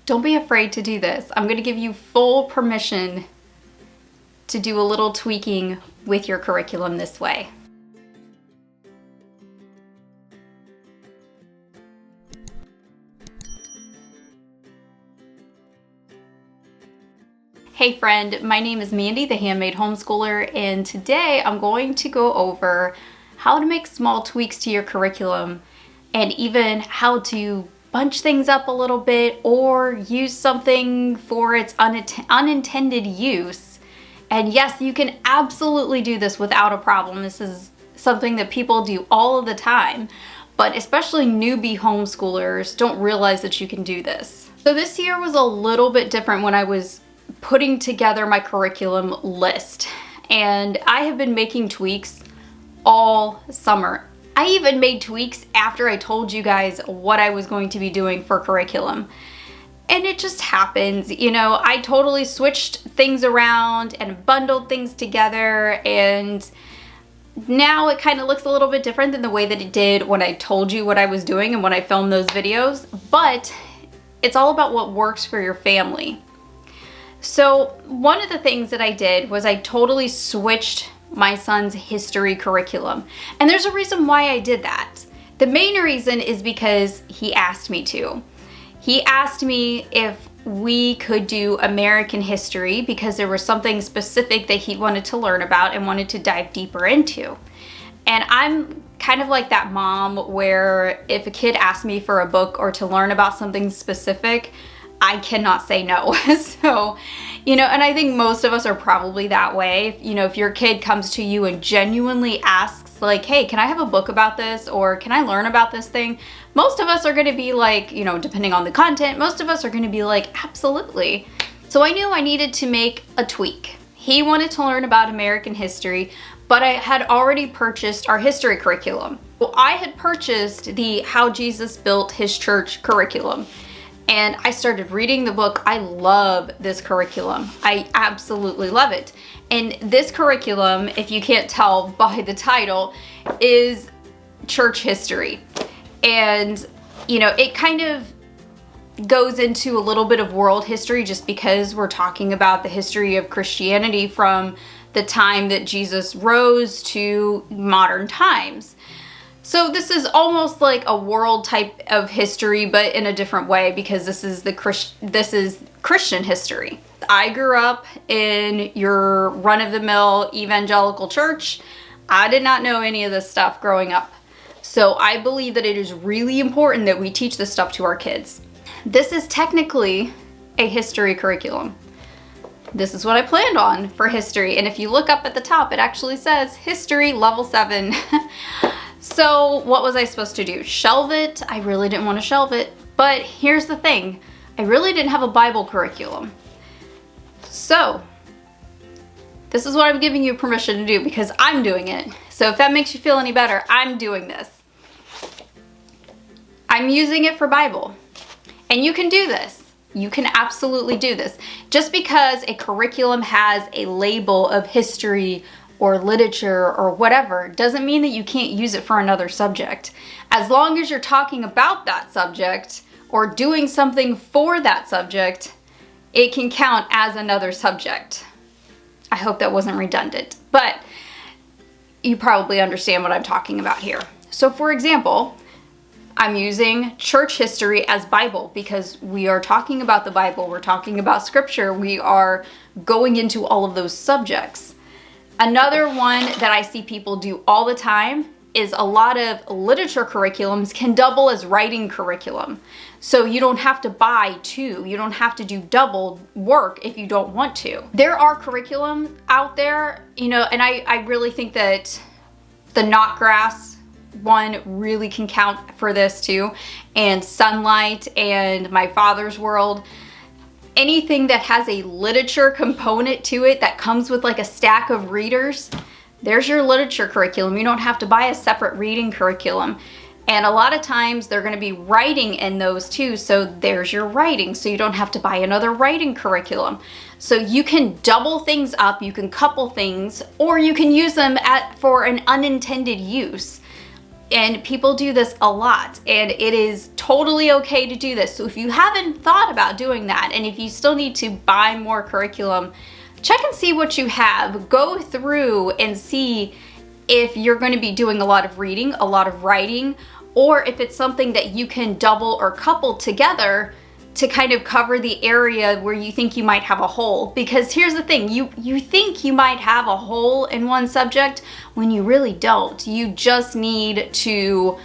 Don't be afraid to do this. I'm going to give you full permission to do a little tweaking with your curriculum this way. Hey friend, my name is Mandy, the Handmade Homeschooler, and today I'm going to go over how to make small tweaks to your curriculum and even how to bunch things up a little bit or use something for its unintended use. And yes, you can absolutely do this without a problem. This is something that people do all of the time, but especially newbie homeschoolers don't realize that you can do this. So this year was a little bit different when I was putting together my curriculum list, and I have been making tweaks all summer. I even made tweaks after I told you guys what I was going to be doing for curriculum. And it just happens, you know, I totally switched things around and bundled things together, and now it kind of looks a little bit different than the way that it did when I told you what I was doing and when I filmed those videos, but it's all about what works for your family. So one of the things that I did was I totally switched my son's history curriculum. And there's a reason why I did that. The main reason is because he asked me to. He asked me if we could do American history because there was something specific that he wanted to learn about and wanted to dive deeper into. And I'm kind of like that mom where if a kid asks me for a book or to learn about something specific, I cannot say no. So, you know, and I think most of us are probably that way. You know, if your kid comes to you and genuinely asks like, hey, can I have a book about this? Or can I learn about this thing? Most of us are going to be like, you know, depending on the content, most of us are going to be like, absolutely. So I knew I needed to make a tweak. He wanted to learn about American history, but I had already purchased our history curriculum. Well, I had purchased the How Jesus Built His Church curriculum. And I started reading the book. I love this curriculum. I absolutely love it. And this curriculum, if you can't tell by the title, is church history. And, you know, it kind of goes into a little bit of world history just because we're talking about the history of Christianity from the time that Jesus rose to modern times. So this is almost like a world type of history, but in a different way because this is Christian history. I grew up in your run-of-the-mill evangelical church. I did not know any of this stuff growing up. So I believe that it is really important that we teach this stuff to our kids. This is technically a history curriculum. This is what I planned on for history. And if you look up at the top, it actually says History Level 7. So what was I supposed to do? Shelve it? I really didn't want to shelve it. But here's the thing. I really didn't have a Bible curriculum. So this is what I'm giving you permission to do because I'm doing it. So if that makes you feel any better, I'm doing this. I'm using it for Bible. And you can do this. You can absolutely do this. Just because a curriculum has a label of history or literature or whatever doesn't mean that you can't use it for another subject. As long as you're talking about that subject or doing something for that subject, it can count as another subject. I hope that wasn't redundant, but you probably understand what I'm talking about here. So for example, I'm using church history as Bible because we are talking about the Bible, we're talking about scripture, we are going into all of those subjects. Another one that I see people do all the time is a lot of literature curriculums can double as writing curriculum. So you don't have to buy two. You don't have to do double work if you don't want to. There are curriculum out there, you know, and I really think that the knot grass one really can count for this too, and Sunlight and My Father's World. Anything that has a literature component to it that comes with like a stack of readers, there's your literature curriculum. You don't have to buy a separate reading curriculum. And a lot of times they're going to be writing in those too, so there's your writing, so you don't have to buy another writing curriculum. So you can double things up, you can couple things, or you can use them for an unintended use. And people do this a lot, and it is totally okay to do this. So if you haven't thought about doing that, and if you still need to buy more curriculum, check and see what you have. Go through and see if you're going to be doing a lot of reading, a lot of writing, or if it's something that you can double or couple together to kind of cover the area where you think you might have a hole. Because here's the thing, you think you might have a hole in one subject when you really don't. You just need to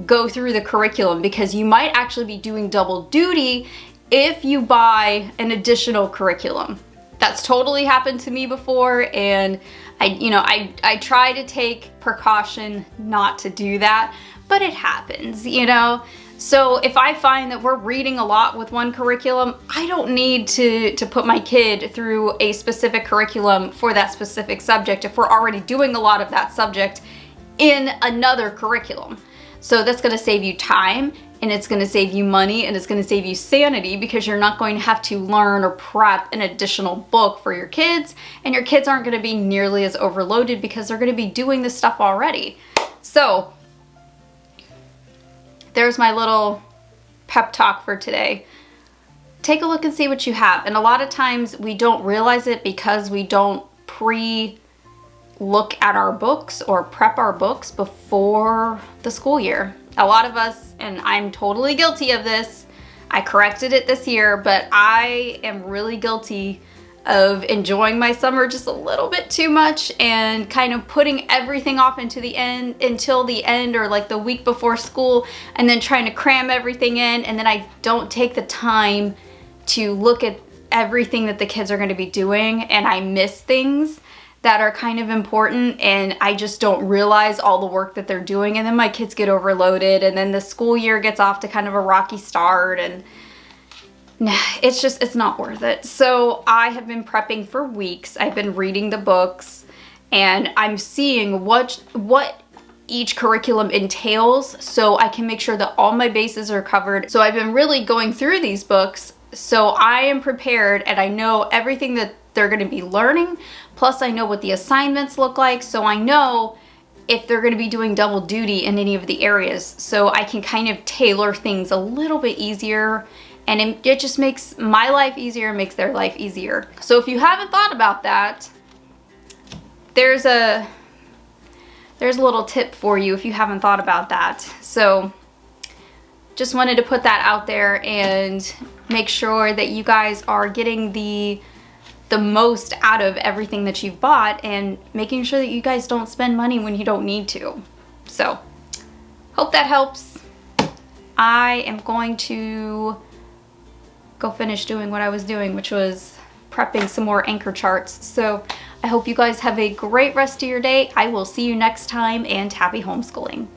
go through the curriculum, because you might actually be doing double duty if you buy an additional curriculum. That's totally happened to me before, and I try to take precaution not to do that, but it happens, you know? So if I find that we're reading a lot with one curriculum, I don't need to put my kid through a specific curriculum for that specific subject if we're already doing a lot of that subject in another curriculum. So that's gonna save you time, and it's gonna save you money, and it's gonna save you sanity, because you're not going to have to learn or prep an additional book for your kids, and your kids aren't gonna be nearly as overloaded because they're gonna be doing this stuff already. So there's my little pep talk for today. Take a look and see what you have. And a lot of times we don't realize it because we don't look at our books or prep our books before the school year. A lot of us, and I'm totally guilty of this, I corrected it this year, but I am really guilty of enjoying my summer just a little bit too much and kind of putting everything off until the end, or like the week before school, and then trying to cram everything in, and then I don't take the time to look at everything that the kids are going to be doing, and I miss things that are kind of important, and I just don't realize all the work that they're doing, and then my kids get overloaded, and then the school year gets off to kind of a rocky start, and it's not worth it. So I have been prepping for weeks. I've been reading the books, and I'm seeing what each curriculum entails, so I can make sure that all my bases are covered. So I've been really going through these books, so I am prepared, and I know everything that they're going to be learning, plus I know what the assignments look like, so I know if they're going to be doing double duty in any of the areas, so I can kind of tailor things a little bit easier. And it just makes my life easier, makes their life easier. So if you haven't thought about that, there's a little tip for you if you haven't thought about that. So just wanted to put that out there and make sure that you guys are getting the most out of everything that you've bought, and making sure that you guys don't spend money when you don't need to. So hope that helps. I am going to go finish doing what I was doing, which was prepping some more anchor charts. So I hope you guys have a great rest of your day. I will see you next time, and happy homeschooling.